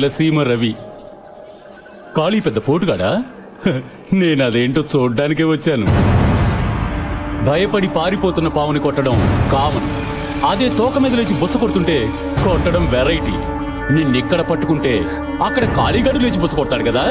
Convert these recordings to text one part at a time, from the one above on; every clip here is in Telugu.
రాయలసీమ రవి. కాళీ పెద్ద పోటుగాడా? నేను అదేంటో చూడ్డానికే వచ్చాను. భయపడి పారిపోతున్న పావుని కొట్టడం కామన్. అదే తోక మీద లేచి బుస కొడుతుంటే కొట్టడం వెరైటీ. నిన్నెక్కడ పట్టుకుంటే అక్కడ కాళీగాడు లేచి బుస కొడతాడు కదా.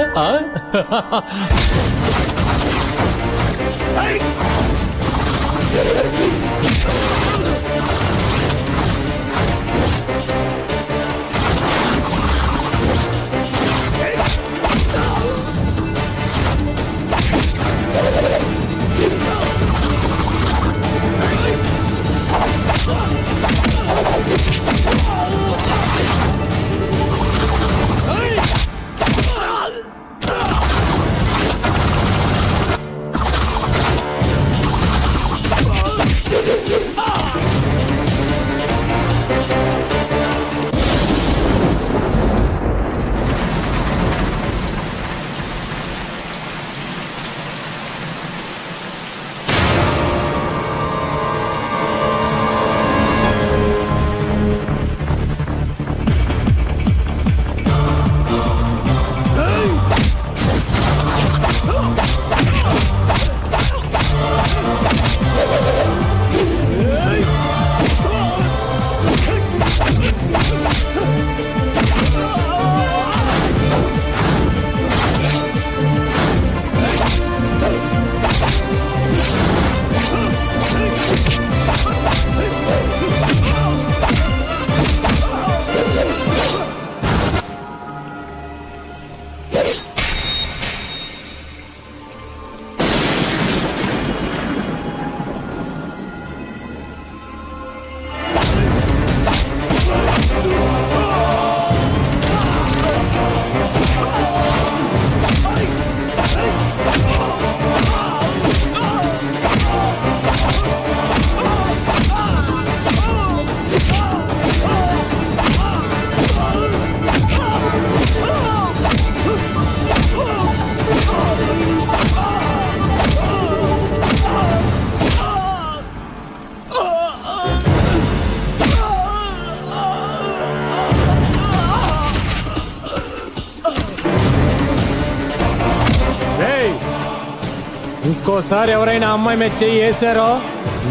ఇంకోసారి ఎవరైనా అమ్మాయి మీద చెయ్యి వేసారో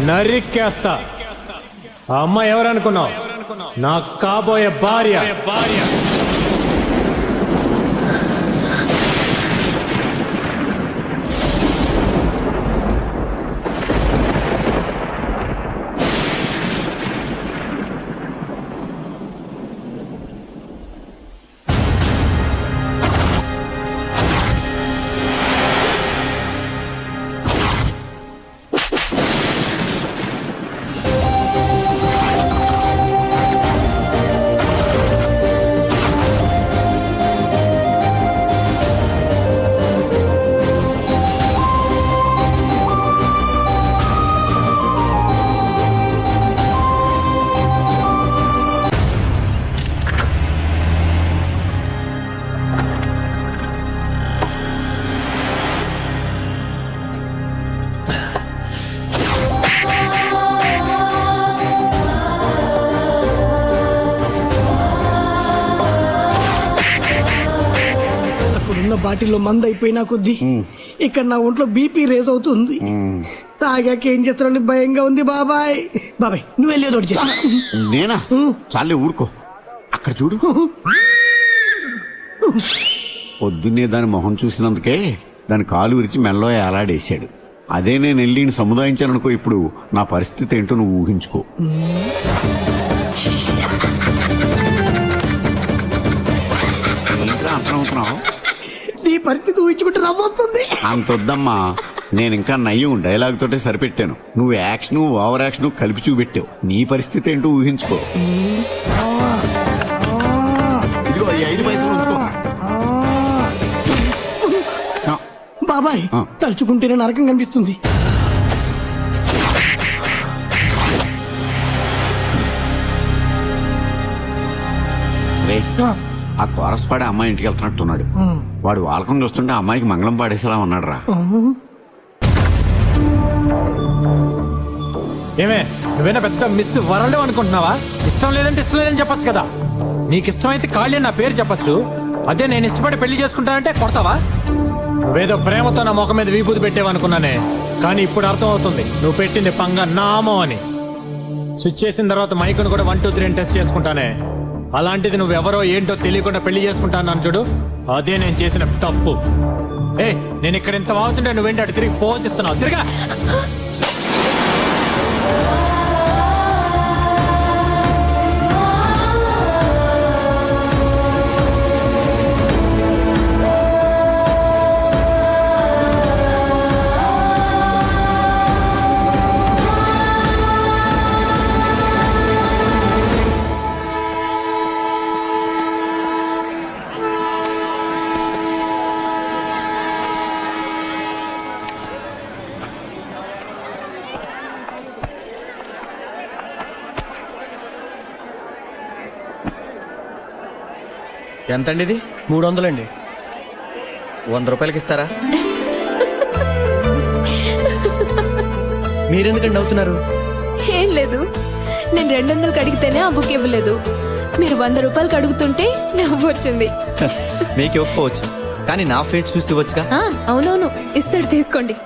నరికేస్తా. ఆ అమ్మాయి ఎవరనుకున్నావు? నా కాబోయే భార్య. బాటిల్లో మందు అయిపోయినా కొద్దీ ఇక్కడ నా ఒంట్లో బీపీ రేజ్ అవుతుంది. తాగాక ఏం చేస్తారని భయంగా ఉంది. బాబాయ్ నువ్వు వెళ్ళేదోటి చేస్తా. నేనా? చాలే ఊరుకో. అక్కడ చూడు. పొద్దున్నే దాని మొహం చూసినందుకే దాని కాలు విరిచి మెల్లో ఏలాడేశాడు. అదే నేను వెళ్ళి సముదాయించాననుకో, ఇప్పుడు నా పరిస్థితి ఏంటో నువ్వు ఊహించుకో. అర్థమవుతున్నావు? నీ పరిస్థితి ఊహించుకుంటే నవ్వొస్తుంది. అంతొద్దమ్మా, నేను ఇంకా నయ్యం డైలాగ్ తోటే సరిపెట్టాను. నువ్వు యాక్షన్ ఓవర్ యాక్షన్ కలిపి చూపెట్టావు. నీ పరిస్థితి ఏంటో ఊహించుకో. ఇదిగో 5 పైసలు ఉంచుకో. బాబాయ్ తలుచుకుంటేనే నరకం కనిపిస్తుంది. ఆ కోరస్ పాడే అమ్మాయి ఇంటికి వెళ్తున్నట్టున్నాడు. వాడు వాళ్ళకం చూస్తుంటే అమ్మాయికి మంగళం పాడేసేలా ఉన్నాడు రా. ఏమే, నువ్వేనా పెద్ద మిస్ వరల్డ్ అనుకుంటున్నావా? ఇష్టం లేదంటే ఇష్టం లేదని చెప్పొచ్చు కదా. నీకు ఇష్టమైతే కాళ్ళే నా పేరు చెప్పొచ్చు. అదే నేను ఇష్టపడి పెళ్లి చేసుకుంటానంటే కొడతావా? నువ్వేదో ప్రేమతో నా ముఖం మీద విభూతి పెట్టేవనుకున్నానే, కానీ ఇప్పుడు అర్థం అవుతుంది నువ్వు పెట్టింది పంగ నామో అని. స్విచ్ చేసిన తర్వాత మైకును కూడా 1 2 3 అని టెస్ట్ చేసుకుంటానే. అలాంటిది నువ్వెవరో ఏంటో తెలియకుండా పెళ్లి చేసుకుంటాను చూడు, అదే నేను చేసిన తప్పు. ఏ నేను ఇక్కడ ఇంత వాగుతుంటే నువ్వేంటి అటు తిరిగి పోషిస్తున్నావు? తిరిగా ఎంతండి ఇది? 300 అండి. 100 రూపాయలకి ఇస్తారా? మీరెందుకండి నవ్వుతున్నారు? ఏం లేదు, నేను 200కి అడిగితేనే ఆ బుక్ ఇవ్వలేదు. మీరు 100 రూపాయలకి అడుగుతుంటే నవ్వు వచ్చింది. మీకు ఇవ్వకపోవచ్చు, కానీ నా ఫేస్ చూసి ఇవ్వచ్చుగా. అవునవును, ఇస్తాడు, తీసుకోండి.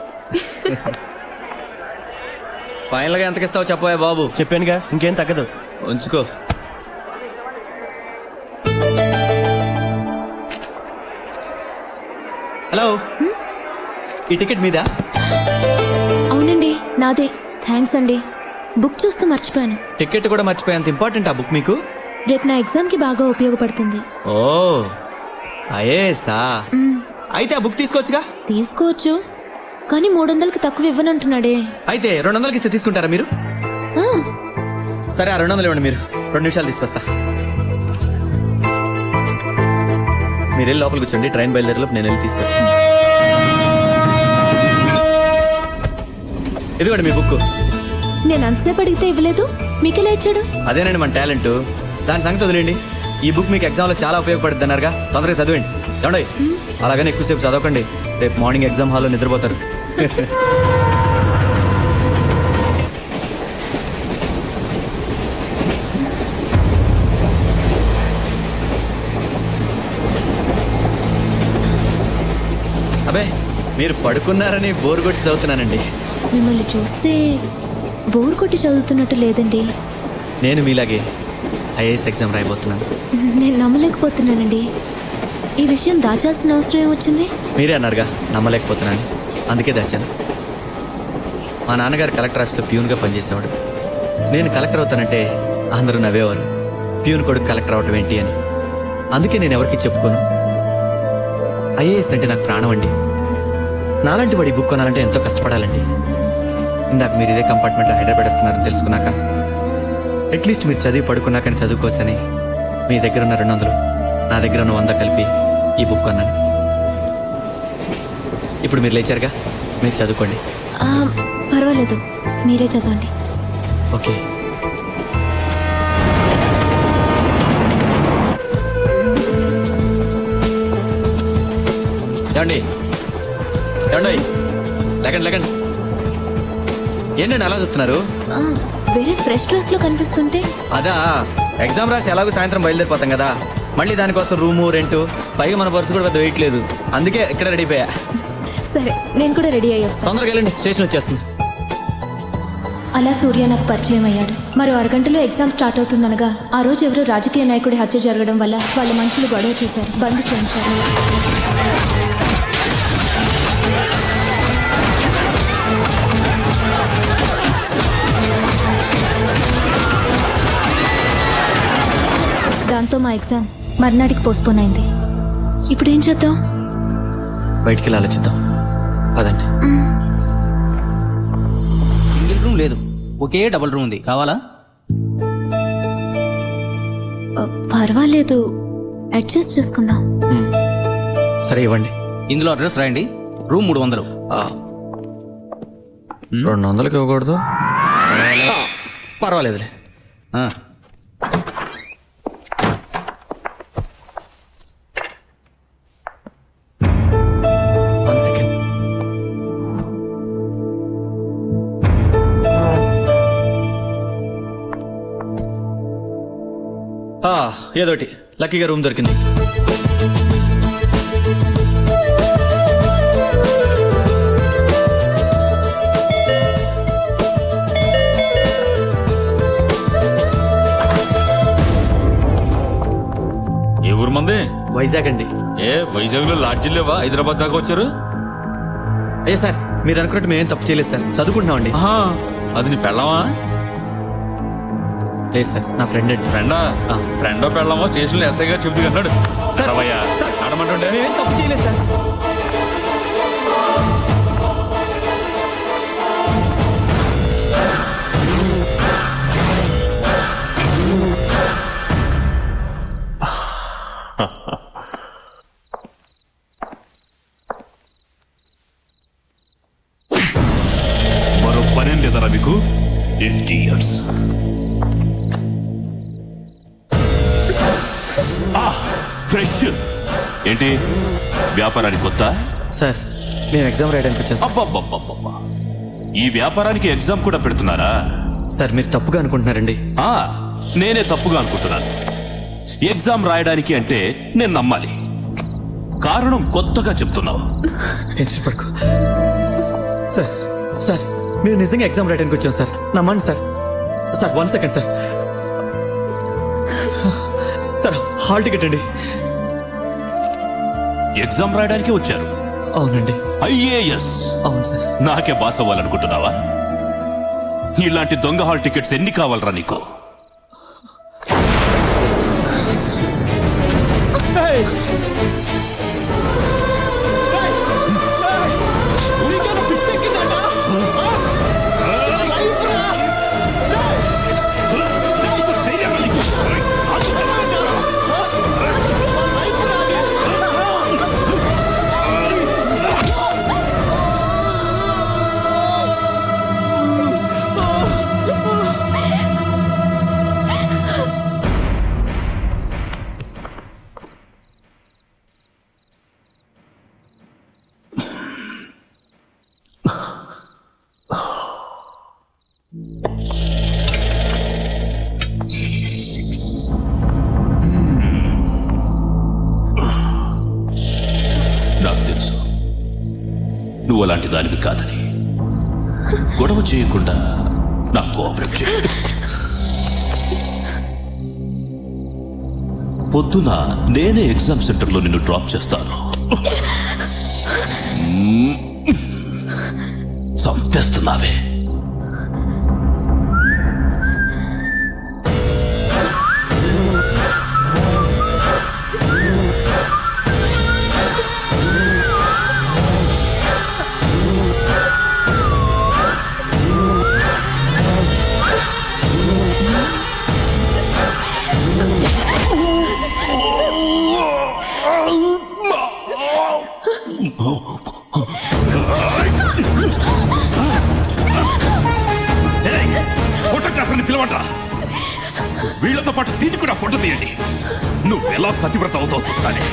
ఫైనల్గా ఎంతకి ఇస్తావో చెప్పవా బాబు. చెప్పానుగా, ఇంకేం తగ్గదు. ఉంచుకో. హలో, ఈ టికెట్ మీదా? అవునండి, నాదే. థ్యాంక్స్ అండి. బుక్ చూస్తూ మర్చిపోయాను. టికెట్ కూడా మర్చిపోయేంత ఇంపార్టెంట్ ఆ బుక్ మీకు? రేపు నా ఎగ్జామ్ కి బాగా ఉపయోగపడుతుంది. ఓ అయేసా, అయితే ఆ బుక్ తీసుకోవచ్చుగా. తీసుకోవచ్చు, కానీ 300కి తక్కువ ఇవ్వనంటున్నాడే. అయితే 200కి ఇస్తే తీసుకుంటారా మీరు? ఆ, సరే, ఆ 200 ఇవ్వండి. మీరు 2 నిమిషాలు తీసుకొస్తా. మీరు వెళ్ళి లోపలికి కూర్చోండి, ట్రైన్ బయలుదేరేలోపు నేను వెళ్ళి తీసుకొస్తాను. ఇదిగోండి మీ బుక్. నేను అంతసేపు అడిగితే ఇవ్వలేదు, మీకెలా ఇచ్చాడు? అదేనండి మన టాలెంట్. దాని సంగతి వదిలేండి. ఈ బుక్ మీకు ఎగ్జామ్లో చాలా ఉపయోగపడుతుంది అన్నారుగా, తొందరగా చదివేండి. ఏమండి, అలాగని ఎక్కువసేపు చదవకండి, రేపు మార్నింగ్ ఎగ్జామ్ హాల్లో నిద్రపోతారు. అబే, మీరు పడుకున్నారని బోర్ కొట్టి చదువుతున్నానండి. మిమ్మల్ని చూస్తే బోర్ కొట్టి చదువుతున్నట్టు లేదండి. నేను మీలాగే ఐఏఎస్ ఎగ్జామ్ రాయబోతున్నాను. నేను నమ్మలేకపోతున్నానండి. ఈ విషయం దాచాల్సిన అవసరం ఏమొచ్చింది? మీరే అన్నారుగా నమ్మలేకపోతున్నాను, అందుకే దాచాను. మా నాన్నగారు కలెక్టర్ ఆఫీస్లో ప్యూన్గా పనిచేసేవాడు. నేను కలెక్టర్ అవుతానంటే అందరూ నవ్వేవారు, ప్యూన్ కొడుకు కలెక్టర్ అవటం ఏంటి అని. అందుకే నేను ఎవరికి చెప్పుకోను. ఐఏఎస్ అంటే నాకు ప్రాణం అండి. నాలాంటి వాడి బుక్ కొనాలంటే ఎంతో కష్టపడాలండి. ఇందాక మీరు ఇదే కంపార్ట్మెంట్లో హైదరాబాద్ వస్తున్నారని తెలుసుకున్నాక, అట్లీస్ట్ మీరు చదివి పడుకున్నాకని చదువుకోవచ్చని మీ దగ్గర ఉన్న 200, నా దగ్గర ఉన్న 100 కలిపి ఈ బుక్ కొన్నాను. ఇప్పుడు మీరు లేచారుగా, మీరు చదువుకోండి. పర్వాలేదు, మీరే చదవండి. ఓకే. ఏమండి, ఏమండి, లేకండి లేకండి. ఏంటండి అలా చూస్తున్నారు? వేరే ఫ్రెష్ డ్రెస్ లో కనిపిస్తుంటే. అదా, ఎగ్జామ్ రాసి ఎలాగో సాయంత్రం బయలుదేరిపోతాం కదా, మళ్ళీ దానికోసం రూము రెంటు, పైగా మన పర్సు కూడా పెద్ద వెయిట్ లేదు, అందుకే ఇక్కడ రెడీ అయిపోయా. సరే, నేను కూడా రెడీ అయ్యి వస్తాను. తొందరగా వెళ్ళండి, స్టేషన్ వచ్చేస్తుంది. అలా సూర్య నాకు పరిచయం అయ్యాడు. మరో అరగంటలో ఎగ్జామ్ స్టార్ట్ అవుతుందనగా ఆ రోజు ఎవరో రాజకీయ నాయకుడి హత్య జరగడం వల్ల వాళ్ళ మనుషులు గొడవ చేశారు, బంద్ చేయించారు. దాంతో మా ఎగ్జామ్ మర్నాటికి పోస్ట్పోన్ అయింది. ఇప్పుడు ఏం చేద్దాం? బయటికి వెళ్ళి ఆలోచిద్దాం, పదండి. సింగిల్ రూమ్ లేదు, ఒకే డబుల్ రూమ్ ఉంది, కావాలా? పర్వాలేదు, అడ్జస్ట్ చేసుకుందాం. సరే ఇవ్వండి. ఇందులో అడ్రస్ రాయండి. రూమ్ 300. 200కి ఇవ్వకూడదు? పర్వాలేదులే. ఆ. One second. ఏదోటి లక్కీగా రూమ్ దొరికింది. ఏ ఊరు మంది? వైజాగ్ అండి. ఏ వైజాగ్ లో లాడ్జిల్ లేవా? హైదరాబాద్ దాకా వచ్చారు? అయ్యా సార్, మీరు అనుకున్నట్టు మేమేం తప్పు చేయలేదు సార్, చదువుకుంటున్నామండి. ఆహా, అది నీ పెళ్ళమా? లేదు సార్, నా ఫ్రెండ్ అండి. ఫ్రెండా? ఫ్రెండో పెళ్ళమో చేసిన ఎస్ఐ గారు చెబుతూ అన్నాడు. సార్, ఆడమంటుంటే మేమేం తప్పు చేయలేదు సార్. మరో పనేం లేదరా మీకు? ఇడియట్స్. ఫ్రెష్ ఏంటి వ్యాపారానికి కొత్త? సార్, మేము ఎగ్జామ్ రాయడానికి వచ్చాం సార్. అబ్బబ్బబ్బబ్బబ్బా, ఈ వ్యాపారానికి ఎగ్జామ్ కూడా పెడుతున్నారా? సార్, మీరు తప్పుగా అనుకుంటున్నారండి. నేనే తప్పుగా అనుకుంటున్నాను. ఎగ్జామ్ రాయడానికి అంటే నేను నమ్మాలి. కారణం కొత్తగా చెప్తున్నావు. టెన్షన్ పడుకో సార్. సార్, మేము నిజంగా ఎగ్జామ్ రాయడానికి వచ్చాం సార్, నమ్మండి sir. Sir, 1 second sir. Sir, hall ticket అండి. ఎగ్జామ్ రాయడానికి వచ్చారు? అవునండి. ఐఏఎస్? అవును సార్. నాకే బాస్ అవ్వాలనుకుంటున్నావా? ఇలాంటి దొంగ హాల్ టికెట్స్ ఎన్ని కావాలరా నీకు? నాకు తెలుసు నువ్వు అలాంటి దానివి కాదని. గొడవ చేయకుండా నాకు కోఆపరేట్ చేయి. పొద్దున నేనే ఎగ్జామ్ సెంటర్లో నిన్ను డ్రాప్ చేస్తాను. చంపేస్తున్నావే. ఫోటోగ్రాఫర్ని పిలవండి. వీళ్లతో పాటు దీన్ని కూడా ఫోటో తీయండి. నువ్వు ఎలా పతివ్రత అవుతావు చూస్తానే.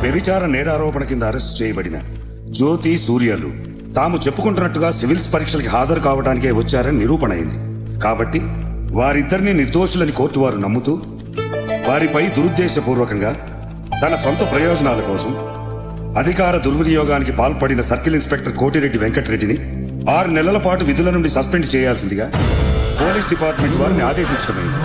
వ్యభిచార నేరారోపణ కింద అరెస్టు చేయబడిన జ్యోతి, సూర్యలు తాము చెప్పుకుంటున్నట్టుగా సివిల్స్ పరీక్షలకి హాజరు కావడానికే వచ్చారని నిరూపణ అయింది. కాబట్టి వారిద్దరిని నిర్దోషులని కోర్టు వారు నమ్ముతూ వారిపై దురుద్దేశపూర్వకంగా తన సొంత ప్రయోజనాల కోసం అధికార దుర్వినియోగానికి పాల్పడిన సర్కిల్ ఇన్స్పెక్టర్ కోటిరెడ్డి వెంకటరెడ్డిని 6 నెలల పాటు విధుల నుండి సస్పెండ్ చేయాల్సిందిగా పోలీస్ డిపార్ట్మెంట్ వారిని ఆదేశించడమైంది.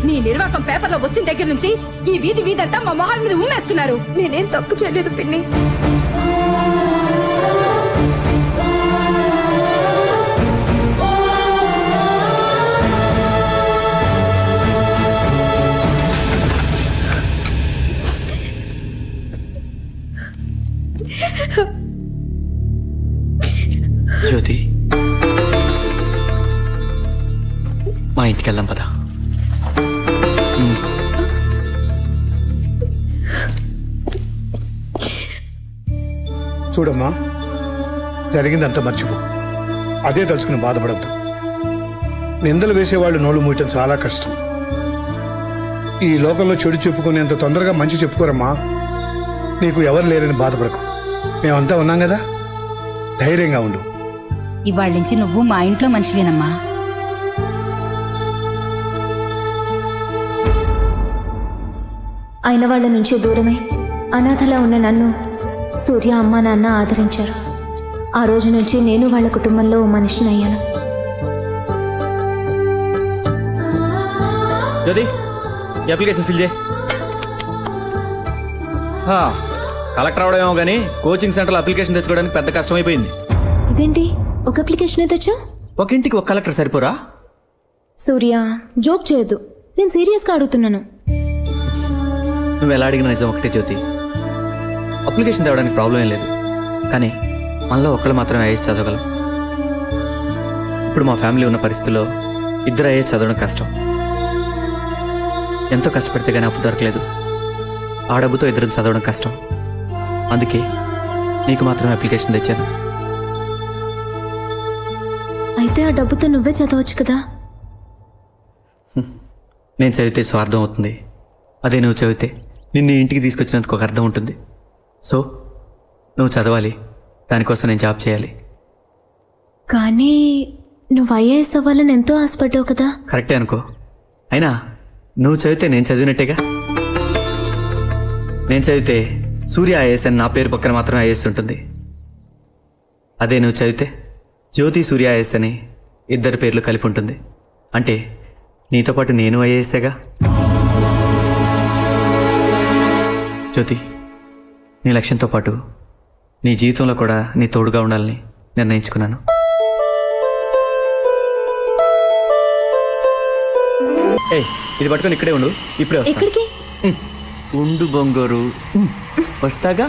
నీ నిర్వాకం పేపర్లో వచ్చిన దగ్గర నుంచి ఈ వీధంతా మా మొహాల మీద ఉమ్మేస్తున్నారు. నేనేం తప్పు చేయలేదు పిన్ని. జ్యోతి మా ఇంటికి వెళ్దాం పదా. చూడమ్మా, జరిగిందంతా మర్చిపో. అదే తలుచుకుని బాధపడద్దు. నిందలు వేసేవాళ్ళు నోళ్ళు మూయటం చాలా కష్టం. ఈ లోకంలో చెడు చెప్పుకునేంత తొందరగా మంచి చెప్పుకోరమ్మా. నీకు ఎవరు లేరని బాధపడకు. మేమంతా ఉన్నాం కదా, ధైర్యంగా ఉండు. ఇవాళ నుంచి నువ్వు మా ఇంట్లో మనిషివేనమ్మా. అయిన వాళ్ళ నుంచి దూరమై అనాథలా ఉన్న నన్ను సూర్య అమ్మ నాన్న ఆదరించారు. ఆ రోజు నుంచి నేను వాళ్ళ కుటుంబంలో ఓ మనిషిని అయ్యాను. జ్యోతి ఈ అప్లికేషన్ ఫిల్ చేయి. కలెక్టర్ అవడమేమో కానీ కోచింగ్ సెంటర్లో అప్లికేషన్ తెచ్చుకోవడానికి పెద్ద కష్టమైపోయింది. ఇదేంటి ఒక అప్లికేషన్ తెచ్చా? ఒక ఇంటికి ఒక కలెక్టర్ సరిపోరా? సూర్య జోక్ చేయొద్దు, నేను సీరియస్గా అడుగుతున్నాను. నువ్వు ఎలా అడిగిన నిజం ఒకటే జ్యోతి. అప్లికేషన్ తేవడానికి ప్రాబ్లం ఏం లేదు, కానీ మనలో ఒక్కళ్ళు మాత్రమే ఐఏఎస్ చదవగలం. ఇప్పుడు మా ఫ్యామిలీ ఉన్న పరిస్థితుల్లో ఇద్దరు ఐఏఎస్ చదవడం కష్టం. ఎంతో కష్టపడితే కానీ అప్పు దొరకలేదు. ఆ డబ్బుతో ఇద్దరు చదవడం కష్టం. అందుకే నీకు మాత్రమే అప్లికేషన్ తెచ్చాను. అయితే ఆ డబ్బుతో నువ్వే చదవచ్చు కదా. నేను చదివితే స్వార్థం అవుతుంది. అదే నువ్వు చదివితే నిన్ను ఇంటికి తీసుకొచ్చినందుకు ఒక అర్థం ఉంటుంది. సో నువ్వు చదవాలి, దానికోసం నేను జాబ్ చేయాలి. కానీ నువ్వు ఐఏఎస్ అవ్వాలని ఎంతో ఆశపడ్డావు కదా. కరెక్టే అనుకో. అయినా నువ్వు చదివితే నేను చదివినట్టేగా. నేను చదివితే సూర్య ఐఏఎస్ అని నా పేరు పక్కన మాత్రమే ఐఏఎస్ ఉంటుంది. అదే నువ్వు చదివితే జ్యోతి సూర్య ఐఏఎస్ అని ఇద్దరి పేర్లు కలిపి ఉంటుంది. అంటే నీతో పాటు నేను ఐఏఎస్సేగా. జ్యోతి, నీ లక్ష్యంతో పాటు నీ జీవితంలో కూడా నీ తోడుగా ఉండాలని నిర్ణయించుకున్నాను. ఏయ్, ఇది పట్టుకొని ఇక్కడే ఉండు, ఇప్పుడే వస్తా. ఎక్కడికి? ఉండు బొంగోరు, వస్తాగా.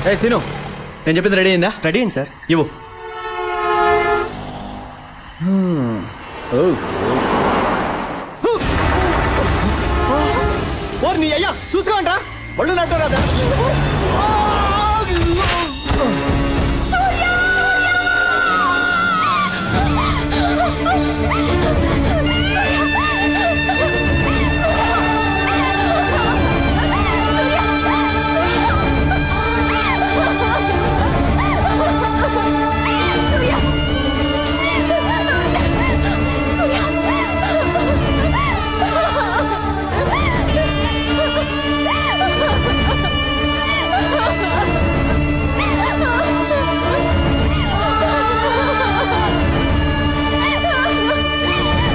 ఏ సీను, నేను చెప్పింది రెడీ అయిందా? రెడీ అయింది సార్. ఇవ్వు. నీ అయ్యా చూసుకోండి రా, ఒళ్ళు నట్టు రాదా?